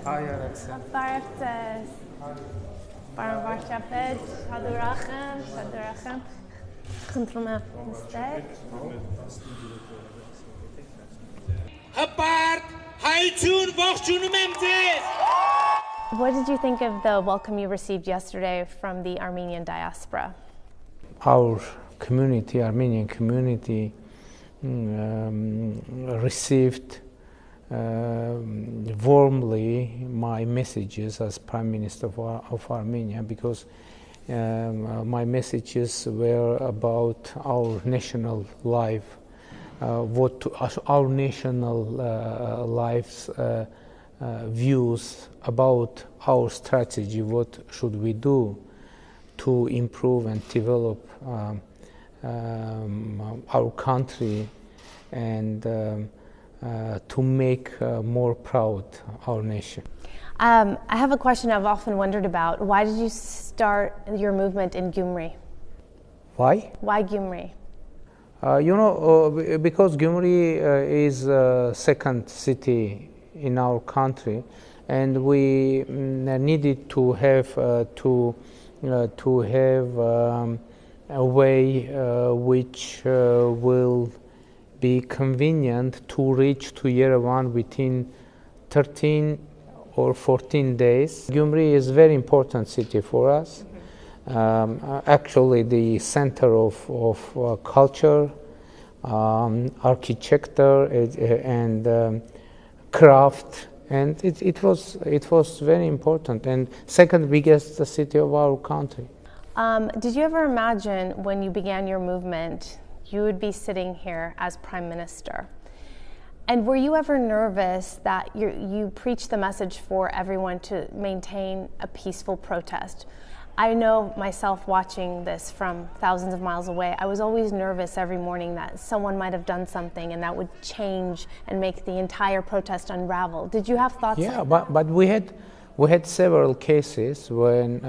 Hi, Arաքսյա. Բարև Պարոն Վարչապետ, շատ ուրախ եմ, խնդրում եմ նստեք։ Հպարտ, հայություն, ողջունում եմ ձեզ։ What did you think of the welcome you received yesterday from the Armenian diaspora? Our community, Armenian community, received warmly my messages as Prime Minister of Armenia, because my messages were about our national life, what our national lives views about our strategy, what should we do to improve and develop our country and to make more proud our nation. I have a question I've often wondered about. Why did you start your movement in Gyumri? Why? Why Gyumri? Because Gyumri is the second city in our country, and we needed to have a way which will be convenient to reach to Yerevan within 13 or 14 days. Gyumri is a very important city for us. Actually, the center of culture, architecture, and craft, and it was very important, and second biggest city of our country. Did you ever imagine when you began your movement you would be sitting here as Prime Minister? And were you ever nervous that you preached the message for everyone to maintain a peaceful protest? I know myself watching this from thousands of miles away, I was always nervous every morning that someone might have done something and that would change and make the entire protest unravel. Did you have thoughts? Yeah, but we had several cases when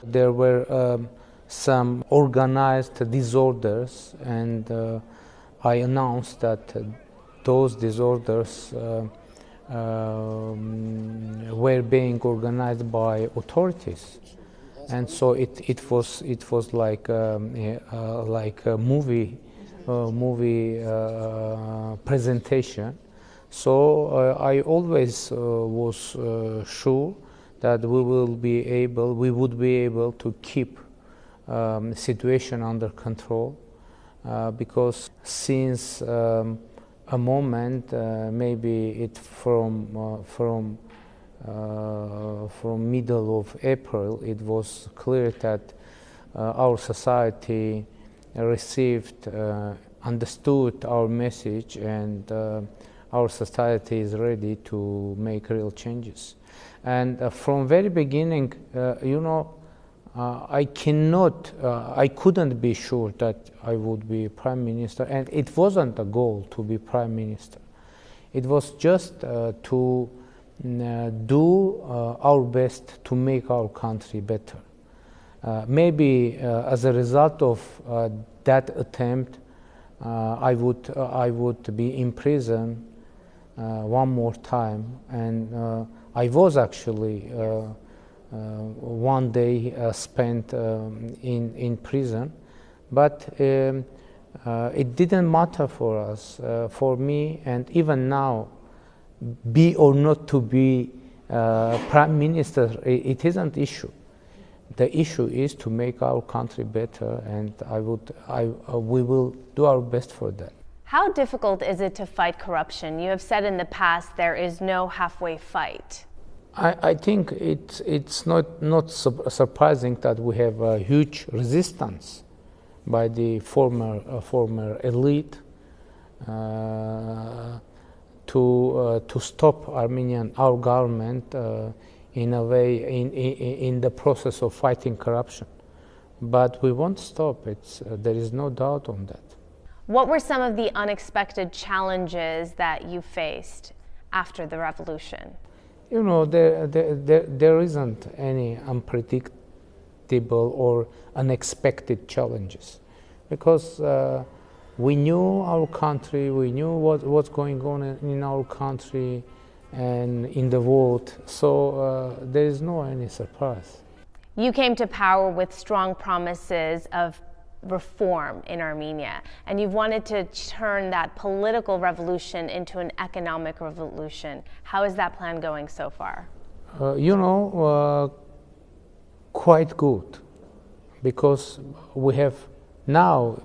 there were some organized disorders, and I announced that those disorders were being organized by authorities, and so it was like a movie presentation. So I always was sure that we would be able to keep situation under control, because since a moment, maybe it from middle of April, it was clear that our society received, understood our message, and our society is ready to make real changes. And from very beginning, I couldn't be sure that I would be Prime Minister, and it wasn't a goal to be Prime Minister. It was just to do our best to make our country better. Maybe as a result of that attempt, I would be in prison one more time, and I was actually one day spent in prison, but it didn't matter for us, for me, and even now, be or not to be Prime Minister, it isn't issue. The issue is to make our country better, and we will do our best for that. How difficult is it to fight corruption? You have said in the past there is no halfway fight. I think it's not surprising that we have a huge resistance by the former elite to stop our government in a way in the process of fighting corruption, but we won't stop. There is no doubt on that. What were some of the unexpected challenges that you faced after the revolution? There isn't any unpredictable or unexpected challenges, because we knew our country, we knew what's going on in our country, and in the vote. So there is no any surprise. You came to power with strong promises of reform in Armenia, and you've wanted to turn that political revolution into an economic revolution. How is that plan going so far? Quite good, because we have now,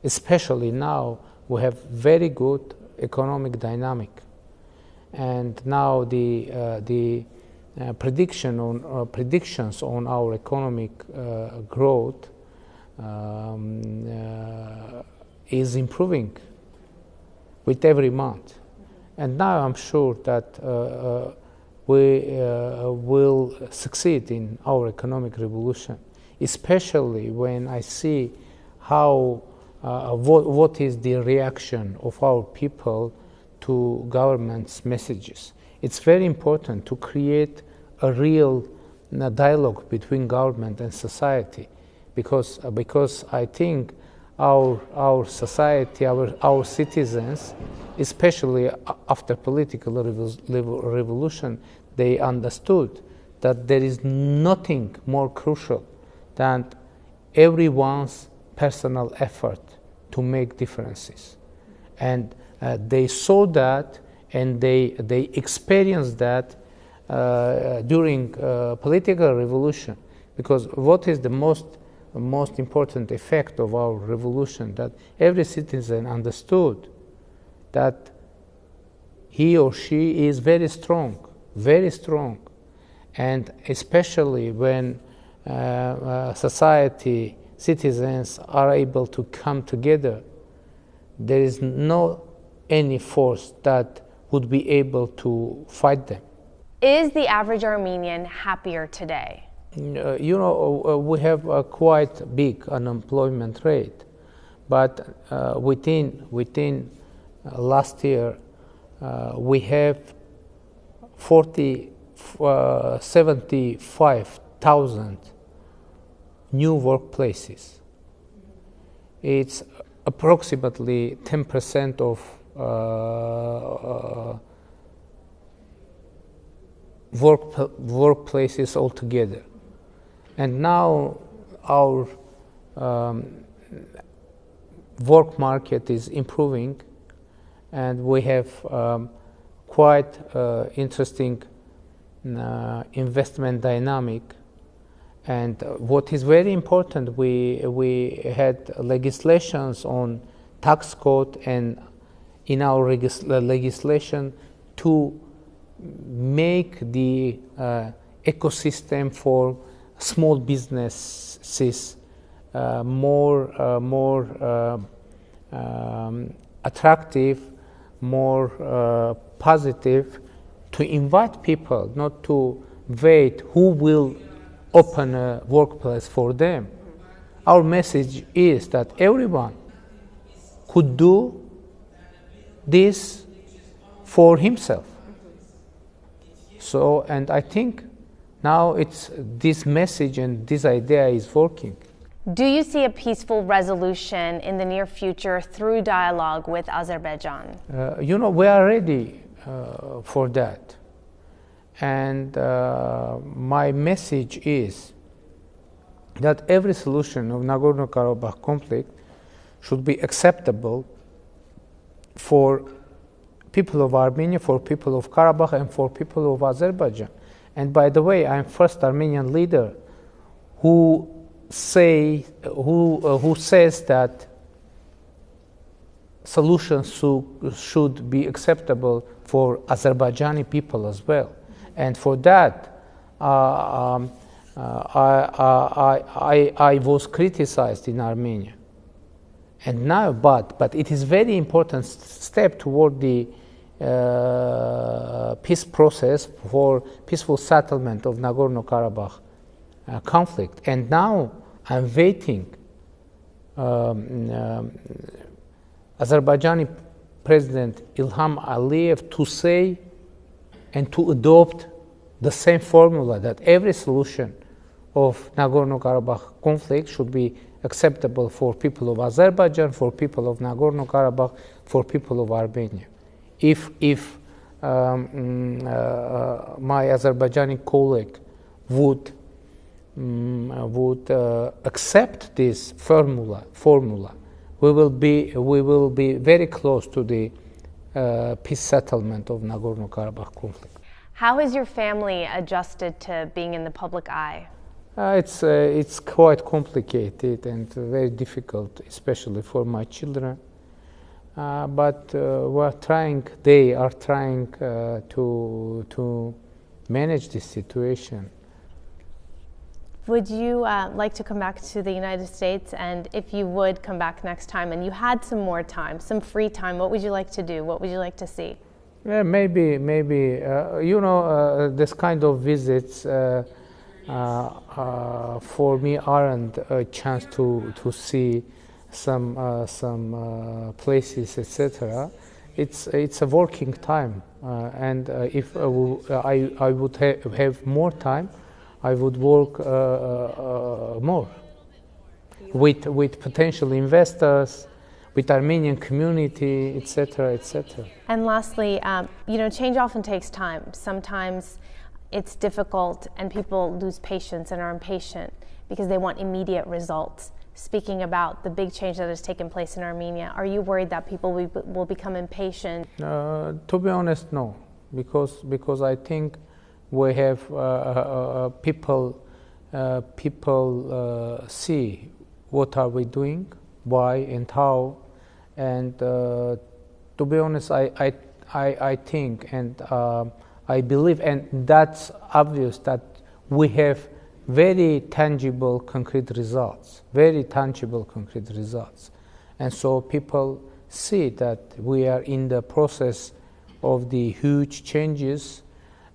especially now, we have very good economic dynamic, and now the predictions on our economic growth is improving with every month, and now I'm sure that we will succeed in our economic revolution, especially when I see how what is the reaction of our people to government's messages. It's very important to create a real dialogue between government and society, because I think our society, our citizens, especially after political revolution, they understood that there is nothing more crucial than everyone's personal effort to make differences. And they saw that, and they experienced that during political revolution, because what is the most important effect of our revolution, that every citizen understood that he or she is very strong, and especially when society, citizens are able to come together, there is no any force that would be able to fight them. Is the average Armenian happier today? We have a quite big unemployment rate, but within last year we have 75,000 new workplaces. It's approximately 10% of workplaces altogether. And now our work market is improving, and we have quite interesting investment dynamic. And what is very important, we had legislations on tax code and in our legislation to make the ecosystem for small businesses more attractive, more positive, to invite people, not to wait who will open a workplace for them. Our message is that everyone could do this for himself. So, and I think now it's this message and this idea is working. Do you see a peaceful resolution in the near future through dialogue with Azerbaijan? We are ready for that. And my message is that every solution of Nagorno-Karabakh conflict should be acceptable for people of Armenia, for people of Karabakh, and for people of Azerbaijan. And by the way, I'm first Armenian leader who says that solutions should be acceptable for Azerbaijani people as well. And for that, I was criticized in Armenia. And now, but it is very important step toward the peace process for peaceful settlement of Nagorno-Karabakh conflict. And now I'm waiting Azerbaijani President Ilham Aliyev to say and to adopt the same formula that every solution of Nagorno-Karabakh conflict should be acceptable for people of Azerbaijan, for people of Nagorno-Karabakh, for people of Armenia. If my Azerbaijani colleague would accept this formula, we will be very close to the peace settlement of Nagorno-Karabakh conflict. How has your family adjusted to being in the public eye? It's quite complicated and very difficult, especially for my children. But they are trying to manage this situation. Would you like to come back to the United States? And if you would come back next time and you had some more time, some free time, what would you like to do? What would you like to see? Yeah, maybe. This kind of visits for me aren't a chance to see some places, etc. It's a working time, and if I would have more time, I would work more with potential investors, with Armenian community, etc., etc. And lastly, change often takes time. Sometimes it's difficult and people lose patience and are impatient because they want immediate results. Speaking about the big change that has taken place in Armenia, are you worried that people will become impatient? To be honest, no, because I think we have people see what are we doing, why and how, and to be honest, I think and I believe, and that's obvious, that we have very tangible, concrete results, and so people see that we are in the process of the huge changes,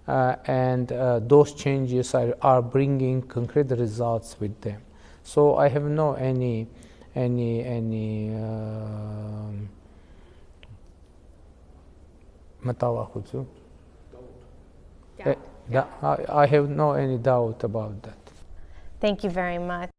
and those changes are bringing concrete results with them. So I have no any I have no any doubt about that. Thank you very much.